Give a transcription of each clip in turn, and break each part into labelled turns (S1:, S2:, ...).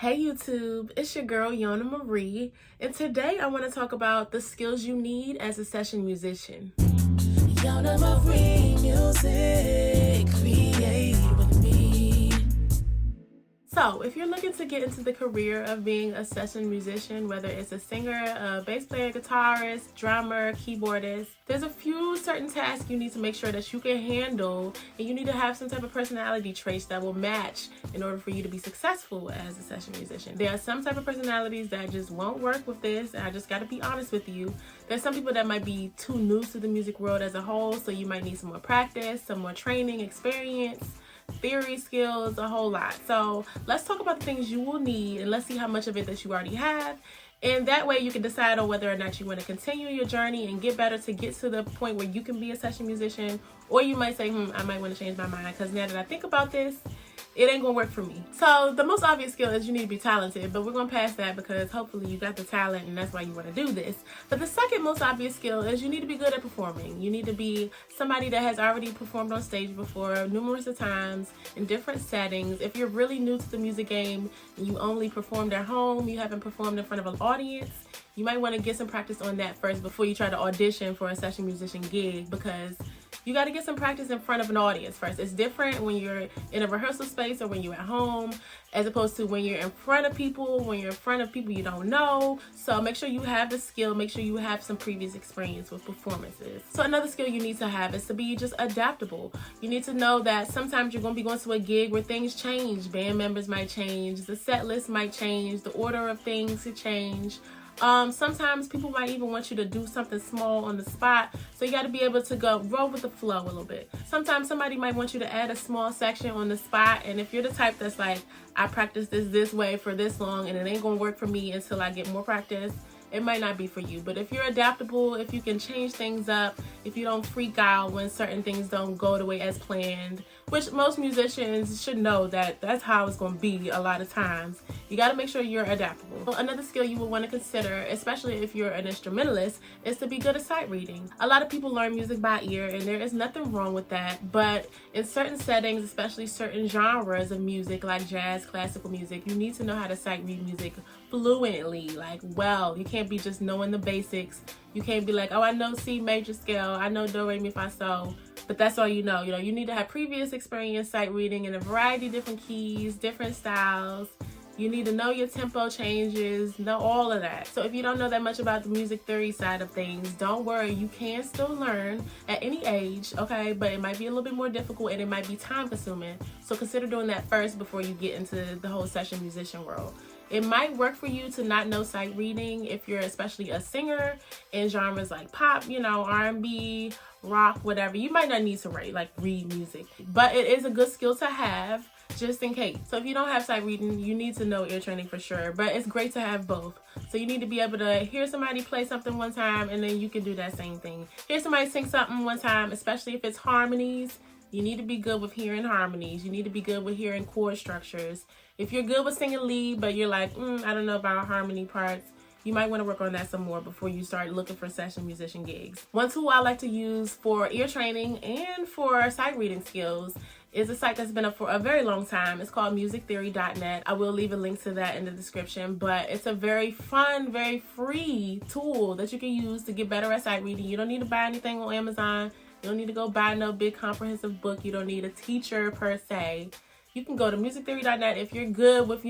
S1: Hey YouTube, it's your girl Yona Marie, and today I want to talk about the skills you need as a session musician. Yona Marie music, create with me. So, if you're looking to get into the career of being a session musician, whether it's a singer, a bass player, guitarist, drummer, keyboardist, there's a few certain tasks you need to make sure that you can handle, and you need to have some type of personality traits that will match in order for you to be successful as a session musician. There are some type of personalities that just won't work with this, and I just got to be honest with you. There's some people that might be too new to the music world as a whole, so you might need some more practice, some more training, experience, theory, skills, a whole lot. So let's talk about the things you will need, and let's see how much of it that you already have. And that way you can decide on whether or not you want to continue your journey and get better to get to the point where you can be a session musician, or you might say, I might want to change my mind because now that I think about this, it ain't gonna work for me. So the most obvious skill is you need to be talented, but we're gonna pass that because hopefully you got the talent and that's why you want to do this. But the second most obvious skill is you need to be good at performing. You need to be somebody that has already performed on stage before numerous of times in different settings. If you're really new to the music game and you only performed at home, you haven't performed in front of an audience, you might want to get some practice on that first before you try to audition for a session musician gig, because you got to get some practice in front of an audience first. It's different when you're in a rehearsal space or when you're at home, as opposed to when you're in front of people, you don't know. So make sure you have the skill, make sure you have some previous experience with performances. So another skill you need to have is to be just adaptable. You need to know that sometimes you're going to be going to a gig where things change. Band members might change, the set list might change, the order of things could change. Sometimes people might even want you to do something small on the spot, so you got to be able to go roll with the flow a little bit. Sometimes somebody might want you to add a small section on the spot, and if you're the type that's like, I practice this way for this long and it ain't gonna work for me until I get more practice, it might not be for you. But if you're adaptable, if you can change things up, if you don't freak out when certain things don't go the way as planned, which most musicians should know that that's how it's going to be a lot of times, you got to make sure you're adaptable. Another skill you will want to consider, especially if you're an instrumentalist, is to be good at sight reading. A lot of people learn music by ear, and there is nothing wrong with that, but in certain settings, especially certain genres of music like jazz, classical music, you need to know how to sight read music fluently, like well. You can't be just knowing the basics. You can't be like, oh, I know C major scale, I know do, re, mi, fa, sol, but that's all you know. You need to have previous experience sight reading in a variety of different keys, different styles. You need to know your tempo changes, know all of that. So if you don't know that much about the music theory side of things, don't worry, you can still learn at any age, okay? But it might be a little bit more difficult and it might be time consuming. So consider doing that first before you get into the whole session musician world. It might work for you to not know sight reading if you're especially a singer in genres like pop, R&B, rock, whatever. You might not need to read music, but it is a good skill to have just in case. So if you don't have sight reading, you need to know ear training for sure, but it's great to have both. So you need to be able to hear somebody play something one time and then you can do that same thing. Hear somebody sing something one time, especially if it's harmonies. You need to be good with hearing harmonies. You need to be good with hearing chord structures. If you're good with singing lead, but you're like, I don't know about harmony parts, you might want to work on that some more before you start looking for session musician gigs. One tool I like to use for ear training and for sight reading skills is a site that's been up for a very long time. It's called musictheory.net. I will leave a link to that in the description, but it's a very fun, very free tool that you can use to get better at sight reading. You don't need to buy anything on Amazon. You don't need to go buy no big comprehensive book. You don't need a teacher per se. You can go to musictheory.net if you're good with,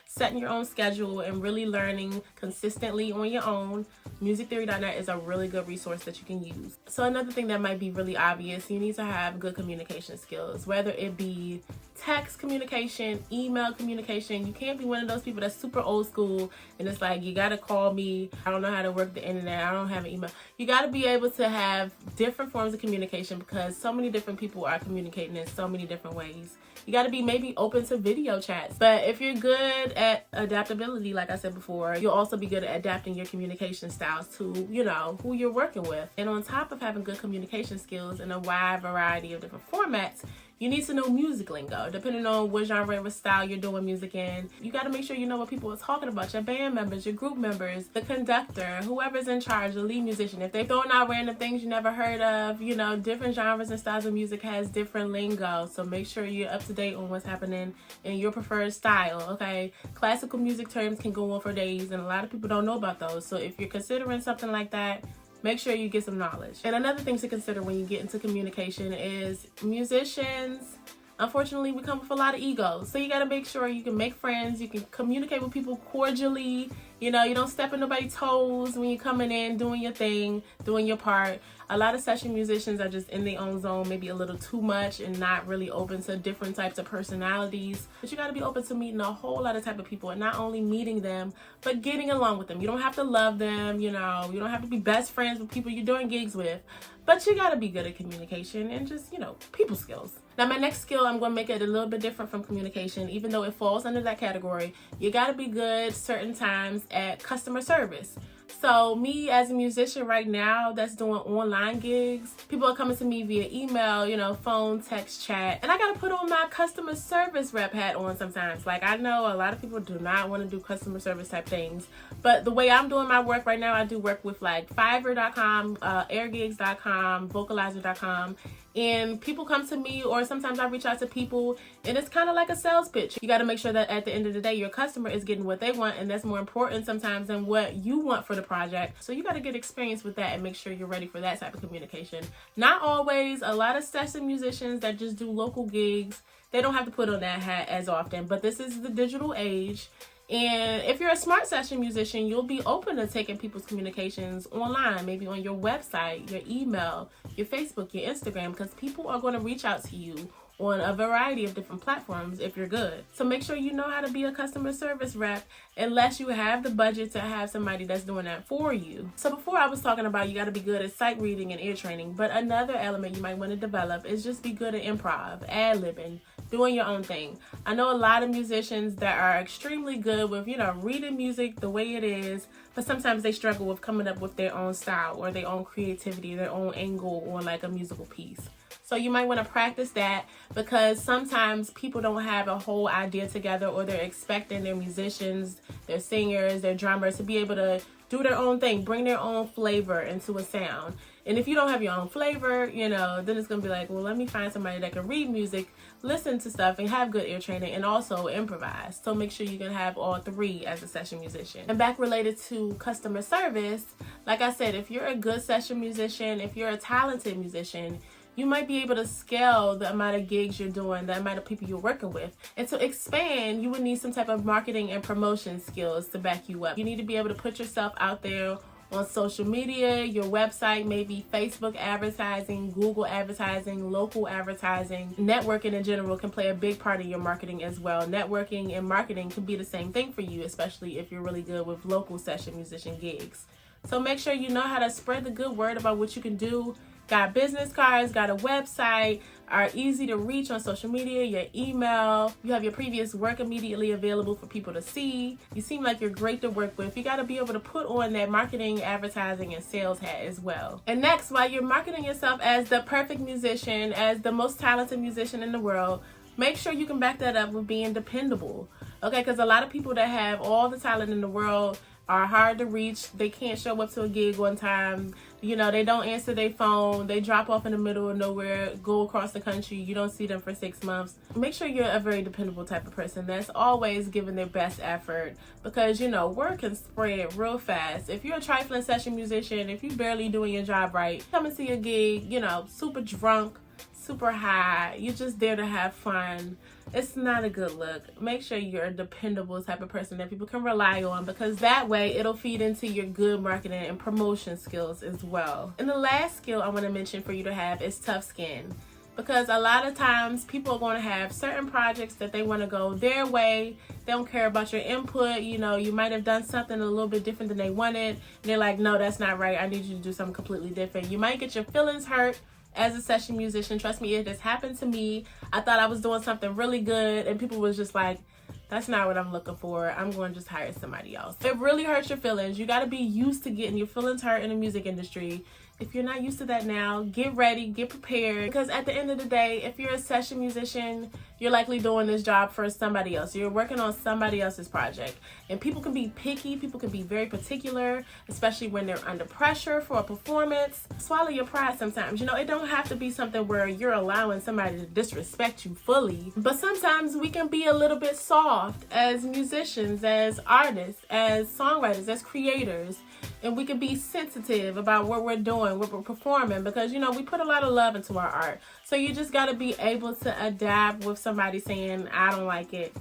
S1: setting your own schedule and really learning consistently on your own. Musictheory.net is a really good resource that you can use. So another thing that might be really obvious, you need to have good communication skills, whether it be text communication, email communication. You can't be one of those people that's super old school and it's like, you got to call me. I don't know how to work the internet. I don't have an email. You got to be able to have different forms of communication because so many different people are communicating in so many different ways. You got to be maybe open to video chats. But if you're good at adaptability, like I said before, you'll also be good at adapting your communication styles to, who you're working with. And on top of having good communication skills in a wide variety of different formats, You need to know music lingo, depending on what genre or style you're doing music in. You got to make sure you know what people are talking about, your band members, your group members, the conductor, whoever's in charge, the lead musician. If they're throwing out random things you never heard of, you know, different genres and styles of music has different lingo. So make sure you're up to date on what's happening in your preferred style, okay? Classical music terms can go on for days, and a lot of people don't know about those. So if you're considering something like that, make sure you get some knowledge. And another thing to consider when you get into communication is musicians, unfortunately, we come with a lot of egos. So you got to make sure you can make friends, you can communicate with people cordially. You know, you don't step on nobody's toes when you're coming in, doing your thing, doing your part. A lot of session musicians are just in their own zone, maybe a little too much, and not really open to different types of personalities. But you got to be open to meeting a whole lot of type of people, and not only meeting them, but getting along with them. You don't have to love them, you know, you don't have to be best friends with people you're doing gigs with, but you got to be good at communication and just, you know, people skills. Now, my next skill, I'm going to make it a little bit different from communication, even though it falls under that category. You got to be good certain times at customer service. So me as a musician right now that's doing online gigs, people are coming to me via email, you know, phone, text, chat, and I got to put on my customer service rep hat on sometimes. Like, I know a lot of people do not want to do customer service type things, but the way I'm doing my work right now, I do work with like Fiverr.com, airgigs.com, vocalizer.com, and people come to me, or sometimes I reach out to people, and it's kind of like a sales pitch. You got to make sure that at the end of the day, your customer is getting what they want, and that's more important sometimes than what you want for the project. So you got to get experience with that and make sure you're ready for that type of communication. Not always. A lot of session musicians that just do local gigs, they don't have to put on that hat as often, but this is the digital age. And if you're a smart session musician, you'll be open to taking people's communications online, maybe on your website, your email, your Facebook, your Instagram, because people are going to reach out to you on a variety of different platforms if you're good. So make sure you know how to be a customer service rep, unless you have the budget to have somebody that's doing that for you. So before I was talking about you got to be good at sight reading and ear training, but another element you might want to develop is just be good at improv, ad-libbing, doing your own thing. I know a lot of musicians that are extremely good with, you know, reading music the way it is, but sometimes they struggle with coming up with their own style or their own creativity, their own angle on like a musical piece. So you might want to practice that, because sometimes people don't have a whole idea together, or they're expecting their musicians, their singers, their drummers to be able to do their own thing, bring their own flavor into a sound. And if you don't have your own flavor, you know, then it's going to be like, well, let me find somebody that can read music, listen to stuff, and have good ear training, and also improvise. So make sure you can have all three as a session musician. And back related to customer service, like I said, if you're a good session musician, if you're a talented musician, you might be able to scale the amount of gigs you're doing, the amount of people you're working with. And to expand, you would need some type of marketing and promotion skills to back you up. You need to be able to put yourself out there on social media, your website, maybe Facebook advertising, Google advertising, local advertising. Networking in general can play a big part of your marketing as well. Networking and marketing can be the same thing for you, especially if you're really good with local session musician gigs. So make sure you know how to spread the good word about what you can do. Got business cards, got a website, are easy to reach on social media, your email. You have your previous work immediately available for people to see. You seem like you're great to work with. You got to be able to put on that marketing, advertising, and sales hat as well. And next, while you're marketing yourself as the perfect musician, as the most talented musician in the world, make sure you can back that up with being dependable. Okay, because a lot of people that have all the talent in the world are hard to reach. They can't show up to a gig on time. You know, they don't answer their phone. They drop off in the middle of nowhere, go across the country. You don't see them for 6 months. Make sure you're a very dependable type of person that's always giving their best effort, because, you know, word can spread real fast. If you're a trifling session musician, if you're barely doing your job right, come and see a gig, you know, super drunk, super high, you're just there to have fun. It's not a good look. Make sure you're a dependable type of person that people can rely on, because that way it'll feed into your good marketing and promotion skills as well. And the last skill I want to mention for you to have is tough skin, because a lot of times people are going to have certain projects that they want to go their way. They don't care about your input. You know, you might have done something a little bit different than they wanted, and they're like, no, that's not right. I need you to do something completely different. You might get your feelings hurt as a session musician. Trust me, it has happened to me. I thought I was doing something really good, and people was just like, that's not what I'm looking for. I'm going to just hire somebody else. It really hurts your feelings. You got to be used to getting your feelings hurt in the music industry. If you're not used to that now, get ready, get prepared, because at the end of the day, if you're a session musician, you're likely doing this job for somebody else. You're working on somebody else's project. And people can be picky, people can be very particular, especially when they're under pressure for a performance. Swallow your pride sometimes. You know, it don't have to be something where you're allowing somebody to disrespect you fully. But sometimes we can be a little bit soft as musicians, as artists, as songwriters, as creators. And we can be sensitive about what we're doing, what we're performing, because, you know, we put a lot of love into our art. So you just got to be able to adapt with somebody saying, I don't like it.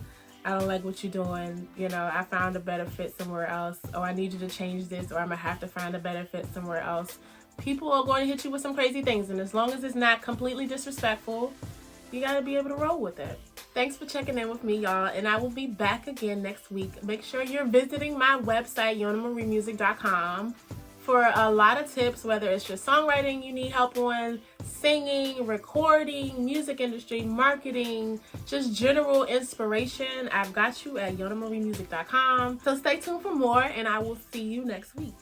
S1: I don't like what you're doing. You know, I found a better fit somewhere else. Or I need you to change this, or I'm going to have to find a better fit somewhere else. People are going to hit you with some crazy things. And as long as it's not completely disrespectful, you got to be able to roll with it. Thanks for checking in with me, y'all, and I will be back again next week. Make sure you're visiting my website, YonaMarieMusic.com, for a lot of tips, whether it's your songwriting you need help on, singing, recording, music industry, marketing, just general inspiration. I've got you at YonaMarieMusic.com. So stay tuned for more, and I will see you next week.